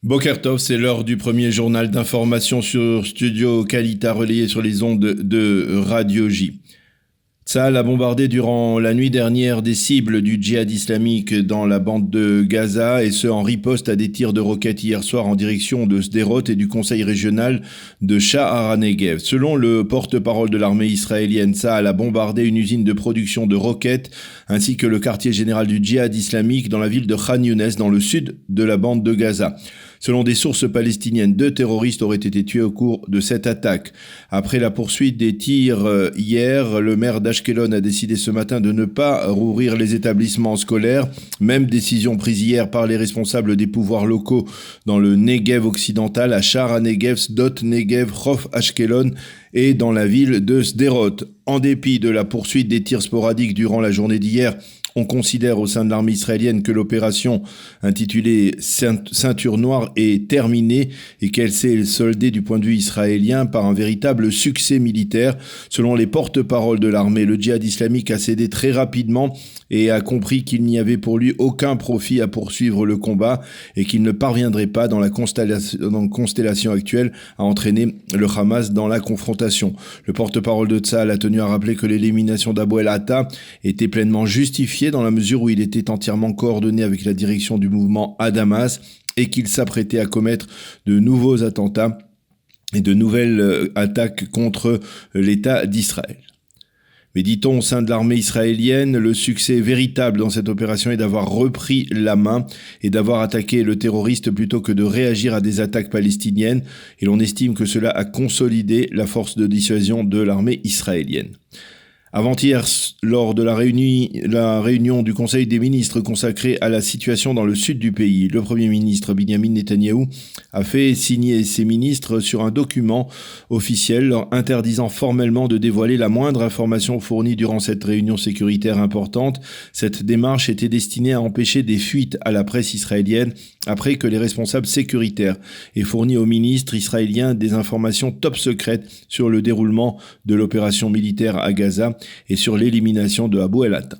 Boker Tov, c'est l'heure du premier journal d'information sur Studio Kalita relayé sur les ondes de Radio J. Tsahal a bombardé durant la nuit dernière des cibles du djihad islamique dans la bande de Gaza et ce en riposte à des tirs de roquettes hier soir en direction de Sderot et du conseil régional de Sha'ar HaNegev. Selon le porte-parole de l'armée israélienne, Tsahal a bombardé une usine de production de roquettes ainsi que le quartier général du djihad islamique dans la ville de Khan Younes dans le sud de la bande de Gaza. Selon des sources palestiniennes, 2 terroristes auraient été tués au cours de cette attaque. Après la poursuite des tirs hier, le maire d'Ashkelon a décidé ce matin de ne pas rouvrir les établissements scolaires. Même décision prise hier par les responsables des pouvoirs locaux dans le Negev occidental, à Sha'ar HaNegev, Sdot Negev, Chof Ashkelon et dans la ville de Sderot. En dépit de la poursuite des tirs sporadiques durant la journée d'hier, on considère au sein de l'armée israélienne que l'opération intitulée Ceinture Noire est terminée et qu'elle s'est soldée du point de vue israélien par un véritable succès militaire. Selon les porte-paroles de l'armée, le djihad islamique a cédé très rapidement et a compris qu'il n'y avait pour lui aucun profit à poursuivre le combat et qu'il ne parviendrait pas dans la constellation actuelle à entraîner le Hamas dans la confrontation. Le porte-parole de Tsahal a tenu à rappeler que l'élimination d'Abou el-Atta était pleinement justifiée dans la mesure où il était entièrement coordonné avec la direction du mouvement à Damas et qu'il s'apprêtait à commettre de nouveaux attentats et de nouvelles attaques contre l'État d'Israël. Mais dit-on au sein de l'armée israélienne, le succès véritable dans cette opération est d'avoir repris la main et d'avoir attaqué le terroriste plutôt que de réagir à des attaques palestiniennes. Et l'on estime que cela a consolidé la force de dissuasion de l'armée israélienne. Avant-hier, lors de la réunion du Conseil des ministres consacrée à la situation dans le sud du pays, le Premier ministre Binyamin Netanyahou a fait signer ses ministres sur un document officiel leur interdisant formellement de dévoiler la moindre information fournie durant cette réunion sécuritaire importante. Cette démarche était destinée à empêcher des fuites à la presse israélienne après que les responsables sécuritaires aient fourni aux ministres israéliens des informations top secrètes sur le déroulement de l'opération militaire à Gaza et sur l'élimination de Abou el-Atta.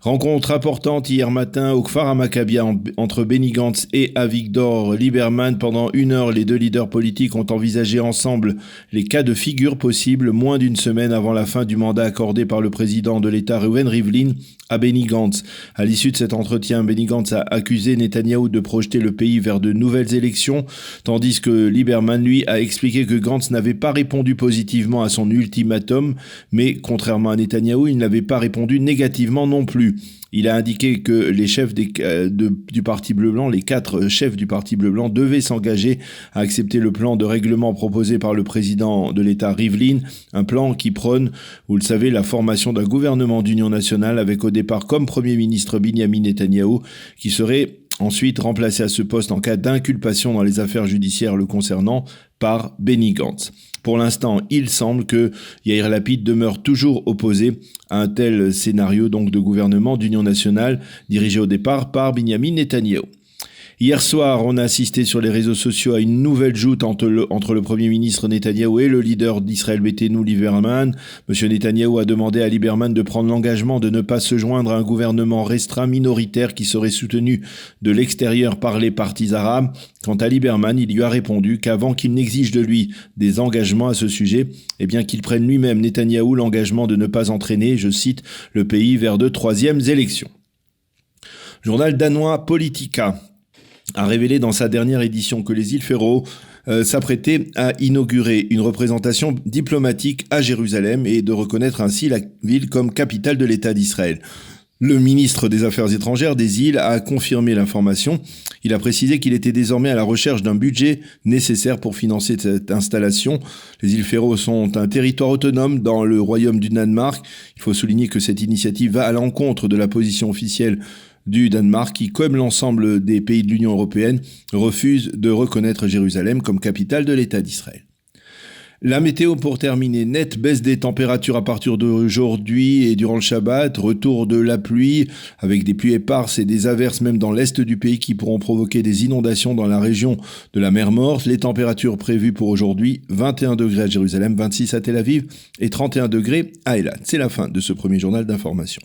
Rencontre importante hier matin au Kfar HaMaccabia entre Benny Gantz et Avigdor Lieberman. Pendant 1 heure, les 2 leaders politiques ont envisagé ensemble les cas de figure possibles moins d'une semaine avant la fin du mandat accordé par le président de l'État Reuven Rivlin à Benny Gantz. À l'issue de cet entretien, Benny Gantz a accusé Netanyahou de projeter le pays vers de nouvelles élections, tandis que Lieberman, lui, a expliqué que Gantz n'avait pas répondu positivement à son ultimatum, mais contrairement à Netanyahou, il n'avait pas répondu négativement non plus. Il a indiqué que les chefs du Parti Bleu-Blanc, les 4 chefs du Parti Bleu-Blanc, devaient s'engager à accepter le plan de règlement proposé par le président de l'État Rivlin, un plan qui prône, vous le savez, la formation d'un gouvernement d'union nationale avec au départ comme Premier ministre Binyamin Netanyahou, qui serait ensuite remplacé à ce poste en cas d'inculpation dans les affaires judiciaires le concernant par Benny Gantz. Pour l'instant, il semble que Yair Lapid demeure toujours opposé à un tel scénario donc de gouvernement d'union nationale dirigé au départ par Binyamin Netanyahou. Hier soir, on a assisté sur les réseaux sociaux à une nouvelle joute entre le Premier ministre Netanyahou et le leader d'Israël Beitenu, Lieberman. Monsieur Netanyahou a demandé à Lieberman de prendre l'engagement de ne pas se joindre à un gouvernement restreint minoritaire qui serait soutenu de l'extérieur par les partis arabes. Quant à Lieberman, il lui a répondu qu'avant qu'il n'exige de lui des engagements à ce sujet, eh bien qu'il prenne lui-même Netanyahou l'engagement de ne pas entraîner, je cite, le pays vers de 3e élections. Journal danois Politica a révélé dans sa dernière édition que les îles Féroé s'apprêtaient à inaugurer une représentation diplomatique à Jérusalem et de reconnaître ainsi la ville comme capitale de l'État d'Israël. Le ministre des Affaires étrangères des îles a confirmé l'information. Il a précisé qu'il était désormais à la recherche d'un budget nécessaire pour financer cette installation. Les îles Féroé sont un territoire autonome dans le royaume du Danemark. Il faut souligner que cette initiative va à l'encontre de la position officielle du Danemark qui, comme l'ensemble des pays de l'Union européenne, refuse de reconnaître Jérusalem comme capitale de l'État d'Israël. La météo pour terminer, nette baisse des températures à partir d'aujourd'hui et durant le Shabbat, retour de la pluie avec des pluies éparses et des averses même dans l'est du pays qui pourront provoquer des inondations dans la région de la mer Morte. Les températures prévues pour aujourd'hui, 21 degrés à Jérusalem, 26 à Tel Aviv et 31 degrés à Eilat. C'est la fin de ce premier journal d'information.